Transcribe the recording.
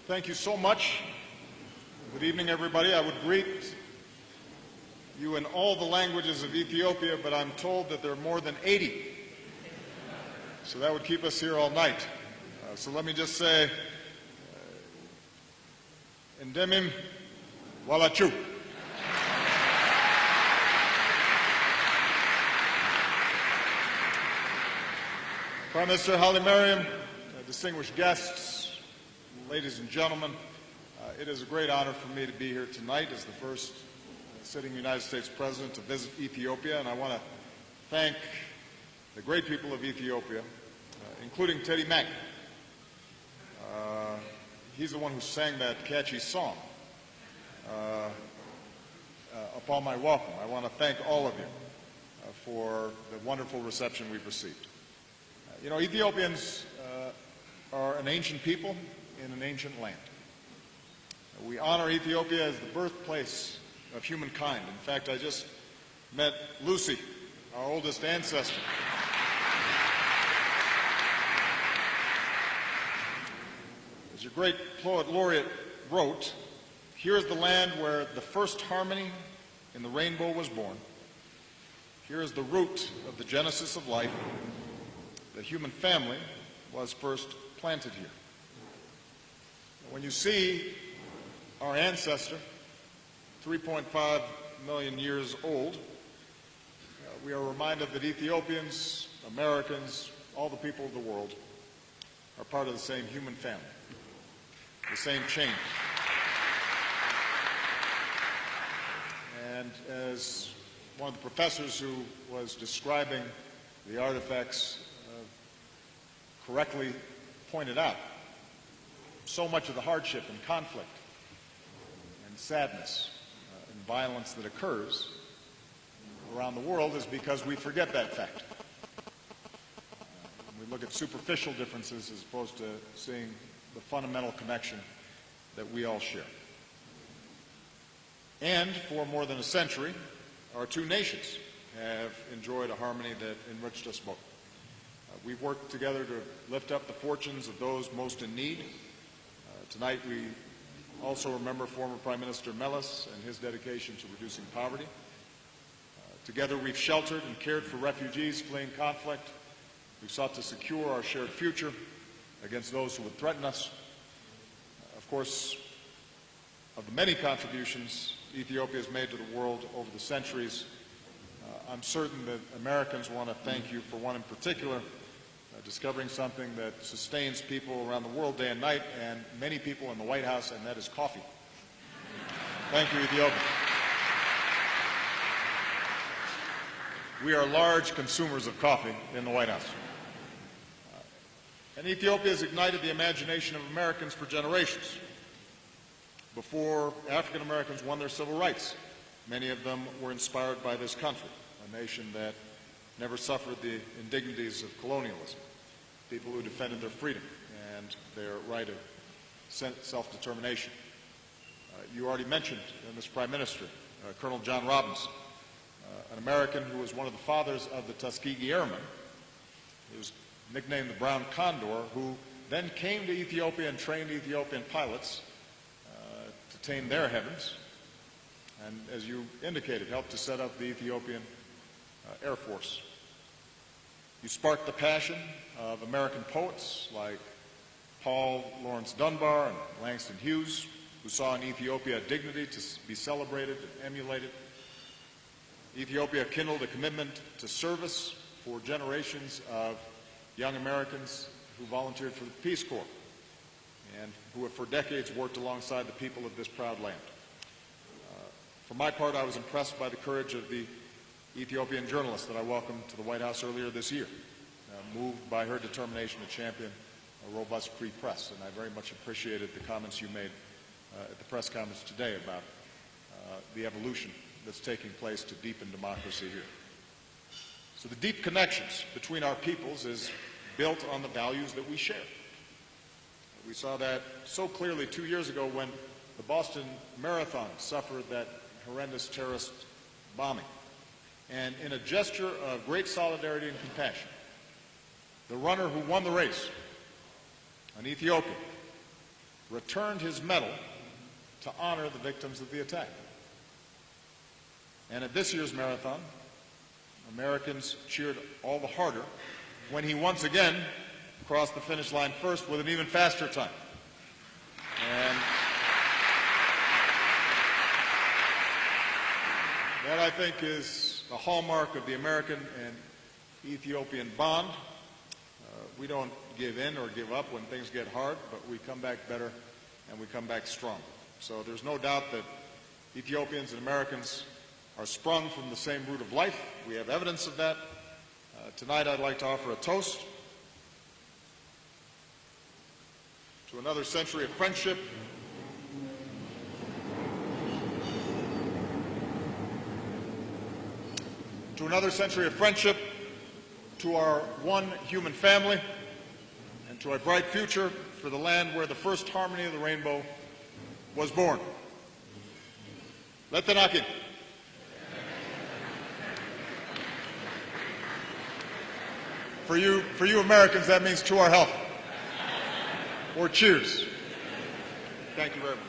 Thank you so much. Good evening, everybody. I would greet you in all the languages of Ethiopia, but I'm told that there are more than 80. So that would keep us here all night. So let me just say, Endemim Walachu. Prime Minister Haile Mariam, distinguished guests, ladies and gentlemen, it is a great honor for me to be here tonight as the first sitting United States President to visit Ethiopia, and I want to thank the great people of Ethiopia, including Teddy Mack. He's the one who sang that catchy song, Upon My Welcome. I want to thank all of you for the wonderful reception we've received. You know, Ethiopians are an ancient people in an ancient land. We honor Ethiopia as the birthplace of humankind. In fact, I just met Lucy, our oldest ancestor. As your great poet laureate wrote, "Here is the land where the first harmony in the rainbow was born. Here is the root of the genesis of life. The human family was first planted here." When you see our ancestor, 3.5 million years old, we are reminded that Ethiopians, Americans, all the people of the world are part of the same human family, the same chain. And as one of the professors who was describing the artifacts correctly pointed out, so much of the hardship and conflict and sadness and violence that occurs around the world is because we forget that fact. We look at superficial differences as opposed to seeing the fundamental connection that we all share. And for more than a century, our two nations have enjoyed a harmony that enriched us both. We've worked together to lift up the fortunes of those most in need. Tonight we also remember former Prime Minister Meles and his dedication to reducing poverty. Together we've sheltered and cared for refugees fleeing conflict. We've sought to secure our shared future against those who would threaten us. Of course, of the many contributions Ethiopia has made to the world over the centuries, I'm certain that Americans want to thank you for one in particular, discovering something that sustains people around the world day and night, and many people in the White House, and that is coffee. Thank you, Ethiopia. We are large consumers of coffee in the White House. And Ethiopia has ignited the imagination of Americans for generations. Before African Americans won their civil rights, many of them were inspired by this country, a nation that never suffered the indignities of colonialism, people who defended their freedom and their right of self-determination. You already mentioned, Mr. Prime Minister, Colonel John Robinson, an American who was one of the fathers of the Tuskegee Airmen. He was nicknamed the Brown Condor, who then came to Ethiopia and trained Ethiopian pilots to tame their heavens, and as you indicated, helped to set up the Ethiopian Air Force. You sparked the passion of American poets like Paul Laurence Dunbar and Langston Hughes, who saw in Ethiopia a dignity to be celebrated and emulated. Ethiopia kindled a commitment to service for generations of young Americans who volunteered for the Peace Corps and who have for decades worked alongside the people of this proud land. For my part, I was impressed by the courage of the Ethiopian journalist that I welcomed to the White House earlier this year, moved by her determination to champion a robust free press, and I very much appreciated the comments you made at the press conference today about the evolution that's taking place to deepen democracy here. So the deep connections between our peoples is built on the values that we share. We saw that so clearly 2 years ago when the Boston Marathon suffered that horrendous terrorist bombing. And in a gesture of great solidarity and compassion, the runner who won the race, an Ethiopian, returned his medal to honor the victims of the attack. And at this year's marathon, Americans cheered all the harder when he once again crossed the finish line first with an even faster time. And that, I think, is the hallmark of the American and Ethiopian bond. We don't give in or give up when things get hard, but we come back better and we come back strong. So there's no doubt that Ethiopians and Americans are sprung from the same root of life. We have evidence of that. Tonight I'd like to offer a toast to another century of friendship, to our one human family, and to a bright future for the land where the first harmony of the rainbow was born. Letanaki. For you Americans, that means to our health. Or cheers. Thank you very much.